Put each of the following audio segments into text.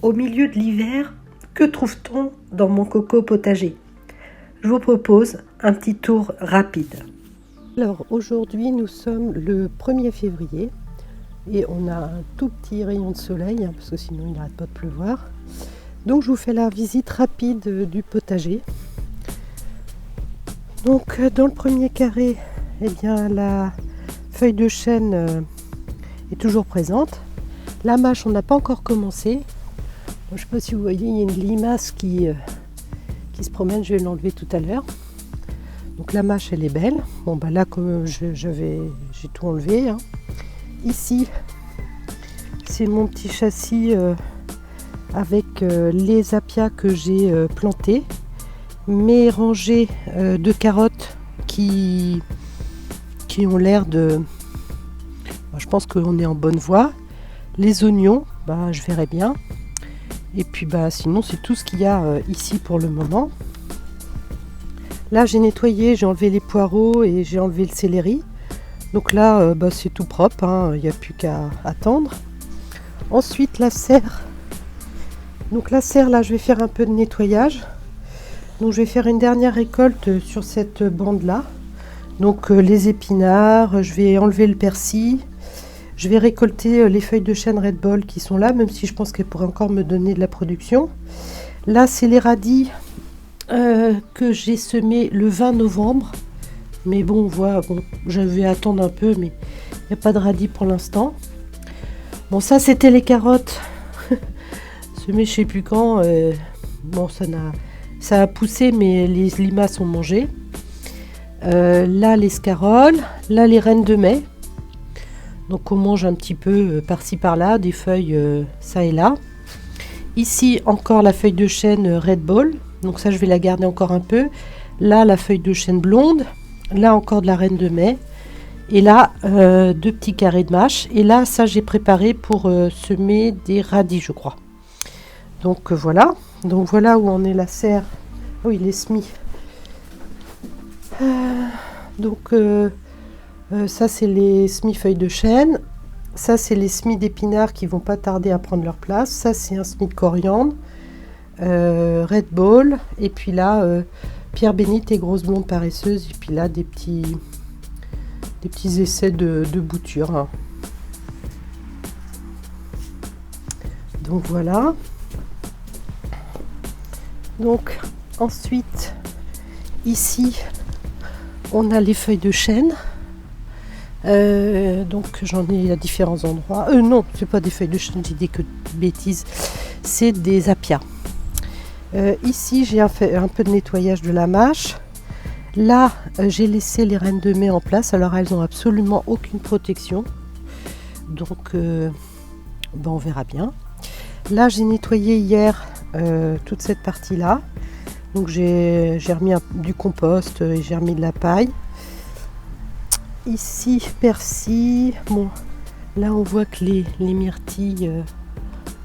Au milieu de l'hiver, que trouve-t-on dans mon coco potager? Je vous propose un petit tour rapide. Alors aujourd'hui nous sommes le 1er février et on a un tout petit rayon de soleil parce que sinon il n'arrête pas de pleuvoir. Donc je vous fais la visite rapide du potager. Donc dans le premier carré, eh bien, la feuille de chêne est toujours présente. La mâche on n'a pas encore commencé. Je ne sais pas si vous voyez, il y a une limace qui se promène, je vais l'enlever tout à l'heure. Donc la mâche elle est belle. Bon bah là comme j'ai tout enlevé. Hein. Ici c'est mon petit châssis avec les apias que j'ai plantés. Mes rangées de carottes qui ont l'air de... Je pense qu'on est en bonne voie. Les oignons, bah, je verrai bien. Et puis bah, sinon c'est tout ce qu'il y a ici pour le moment. Là j'ai nettoyé, j'ai enlevé les poireaux et j'ai enlevé le céleri. Donc là bah, c'est tout propre, hein, il n'y a plus qu'à attendre. Ensuite la serre. Donc la serre là je vais faire un peu de nettoyage. Donc je vais faire une dernière récolte sur cette bande là. Donc les épinards, je vais enlever le persil. Je vais récolter les feuilles de chêne Red Ball qui sont là, même si je pense qu'elles pourraient encore me donner de la production. Là, c'est les radis que j'ai semés le 20 novembre. Mais bon, voilà, bon, je vais attendre un peu, mais il n'y a pas de radis pour l'instant. Bon, ça, c'était les carottes semées je ne sais plus quand. Bon, ça a poussé, mais les limaces ont mangé. Là, les scaroles. Là, les reines de mai. Donc on mange un petit peu par-ci par-là, des feuilles ça et là. Ici encore la feuille de chêne Red Ball, donc ça je vais la garder encore un peu. Là la feuille de chêne blonde, là encore de la reine de mai. Et là 2 petits carrés de mâche. Et là ça j'ai préparé pour semer des radis je crois. Donc voilà. Donc voilà où en est la serre. Oui les semis. Ça c'est les semis feuilles de chêne, ça c'est les semis d'épinards qui vont pas tarder à prendre leur place, ça c'est un semis de coriandre, Red Ball, et puis là pierre bénite et grosse blonde paresseuse, et puis là des petits essais de bouture. Hein. Donc voilà. Donc ensuite ici on a les feuilles de chêne. Donc j'en ai à différents endroits. Non, c'est pas des feuilles de chêne, j'ai dit que de bêtises. C'est des apias. Ici, j'ai fait un peu de nettoyage de la mâche. Là, j'ai laissé les reines de mai en place. Alors, elles n'ont absolument aucune protection. Donc, on verra bien. Là, j'ai nettoyé hier toute cette partie-là. Donc, j'ai remis du compost et j'ai remis de la paille. Ici, persil. Bon, là, on voit que les myrtilles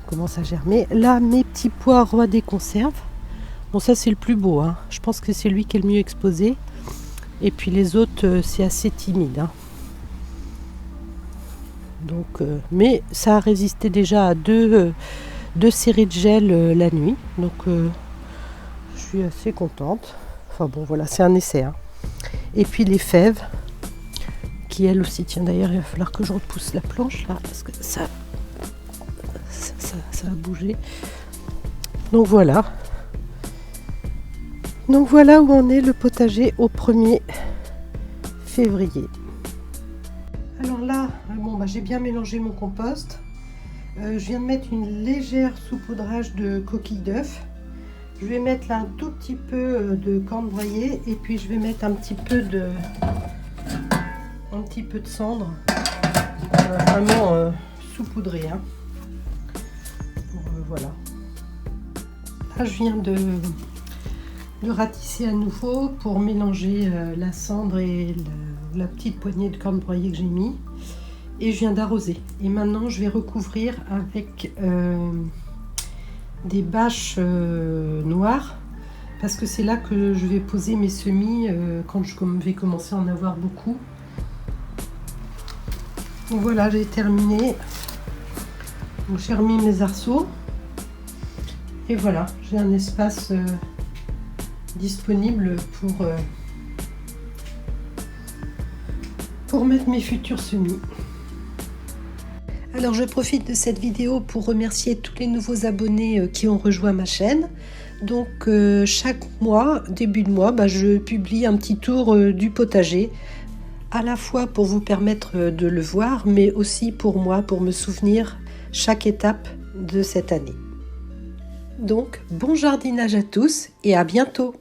commencent à germer. Là, mes petits pois rois des conserves. Bon, ça, c'est le plus beau. Hein. Je pense que c'est lui qui est le mieux exposé. Et puis, les autres, c'est assez timide. Hein. Donc, mais ça a résisté déjà à deux séries de gel la nuit. Donc, je suis assez contente. Enfin, bon, voilà, c'est un essai. Hein. Et puis, les fèves. Qui elle aussi, tiens d'ailleurs il va falloir que je repousse la planche là parce que ça a bougé. Donc voilà où en est le potager au 1er février. Alors là j'ai bien mélangé mon compost. Je viens de mettre une légère saupoudrage de coquilles d'œufs. Je vais mettre là un tout petit peu de corne broyée et puis je vais mettre un petit peu de cendre, vraiment saupoudré. Hein. Voilà. Là, je viens de ratisser à nouveau pour mélanger la cendre et la petite poignée de corne broyée que j'ai mis. Et je viens d'arroser. Et maintenant, je vais recouvrir avec des bâches noires parce que c'est là que je vais poser mes semis quand je vais commencer à en avoir beaucoup. Donc voilà, j'ai terminé. Donc j'ai remis mes arceaux. Et voilà, j'ai un espace disponible pour mettre mes futurs semis. Alors je profite de cette vidéo pour remercier tous les nouveaux abonnés qui ont rejoint ma chaîne. Donc chaque mois, début de mois, je publie un petit tour du potager, à la fois pour vous permettre de le voir, mais aussi pour moi, pour me souvenir chaque étape de cette année. Donc bon jardinage à tous et à bientôt!